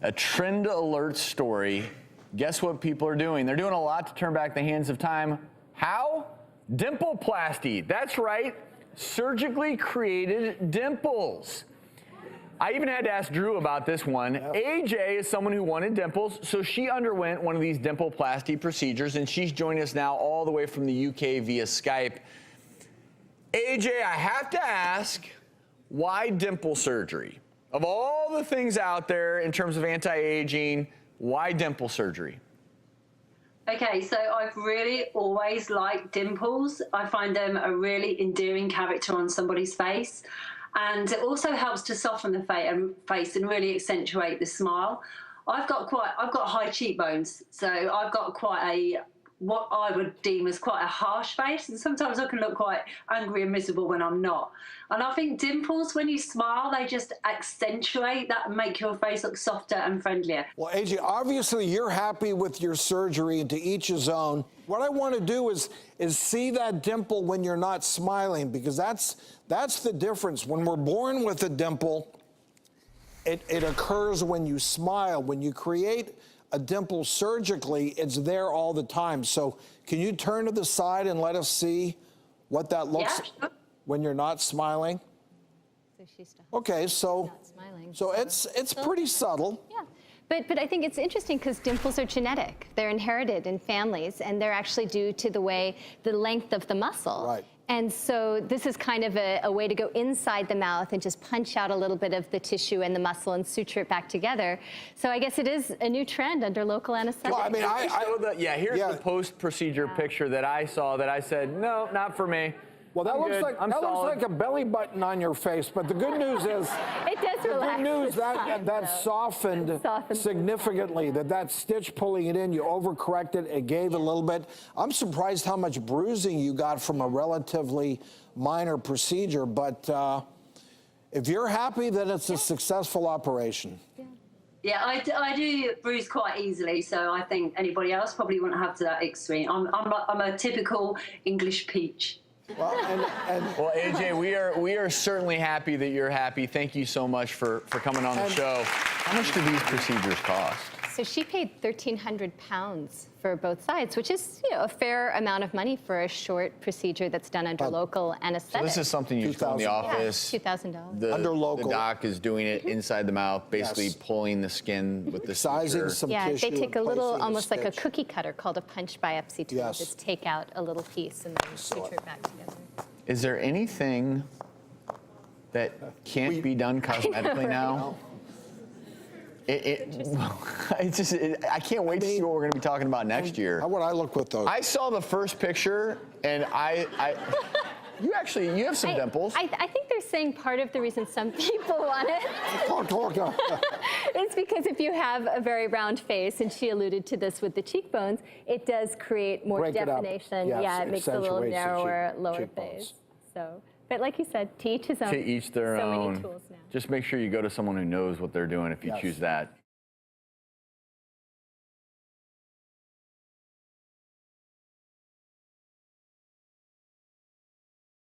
A trend alert story. Guess what people are doing? They're doing a lot to turn back the hands of time. How? Dimpleplasty. That's right. Surgically created dimples. I even had to ask Drew about this one. Yep. AJ is someone who wanted dimples, so she underwent one of these dimpleplasty procedures, and she's joining us now all the way from the UK via Skype. AJ, I have to ask, why dimple surgery? Of all the things out there in terms of anti-aging, why dimple surgery? Okay, so I've really always liked dimples. I find them a really endearing character on somebody's face. And it also helps to soften the face and really accentuate the smile. I've got high cheekbones, so I've got quite what I would deem as quite a harsh face, and sometimes I can look quite angry and miserable when I'm not. And I think dimples, when you smile, they just accentuate that and make your face look softer and friendlier. Well, AJ, obviously you're happy with your surgery, and to each his own. What I want to do is see that dimple when you're not smiling, because that's the difference. When we're born with a dimple, it occurs when you smile. When you create a dimple surgically, it's there all the time. So can you turn to the side and let us see what that looks like when you're not smiling? So she's still okay, so not smiling. So it's pretty subtle. Yeah. But I think it's interesting because dimples are genetic. They're inherited in families, and they're actually due to the length of the muscle. Right. And so this is kind of a way to go inside the mouth and just punch out a little bit of the tissue and the muscle and suture it back together. So I guess it is a new trend under local anesthetic. Well, I mean, here's the post-procedure picture that I saw that I said, no, not for me. Well, that looks like a belly button on your face, but the good news is it does relax. The good news that softened significantly. That stitch pulling it in, you overcorrected, it gave a little bit. I'm surprised how much bruising you got from a relatively minor procedure, but if you're happy that it's a successful operation. Yeah, I do bruise quite easily, so I think anybody else probably wouldn't have to that extreme. I'm a typical English peach. Well, well, AJ, we are certainly happy that you're happy. Thank you so much for coming on the show. How much do these procedures cost? So she paid £1,300 for both sides, which is a fair amount of money for a short procedure that's done under local anesthetic. So this is something you do in the office. Yeah, $2,000. Under local. The doc is doing it inside the mouth, basically pulling the skin with the sizing some tissue. They take a little, almost like a cookie cutter called a punch biopsy tool. Just take out a little piece and then suture it back together. Is there anything that can't be done cosmetically now? I can't wait to see what we're going to be talking about next year. How would I look with those? I saw the first picture, and you have some dimples. I think they're saying part of the reason some people want it is because if you have a very round face, and she alluded to this with the cheekbones, it does create more definition. It makes a little narrower lower face. So, but like you said, to each his own. To each their own. Many tools now. Just make sure you go to someone who knows what they're doing if you choose that.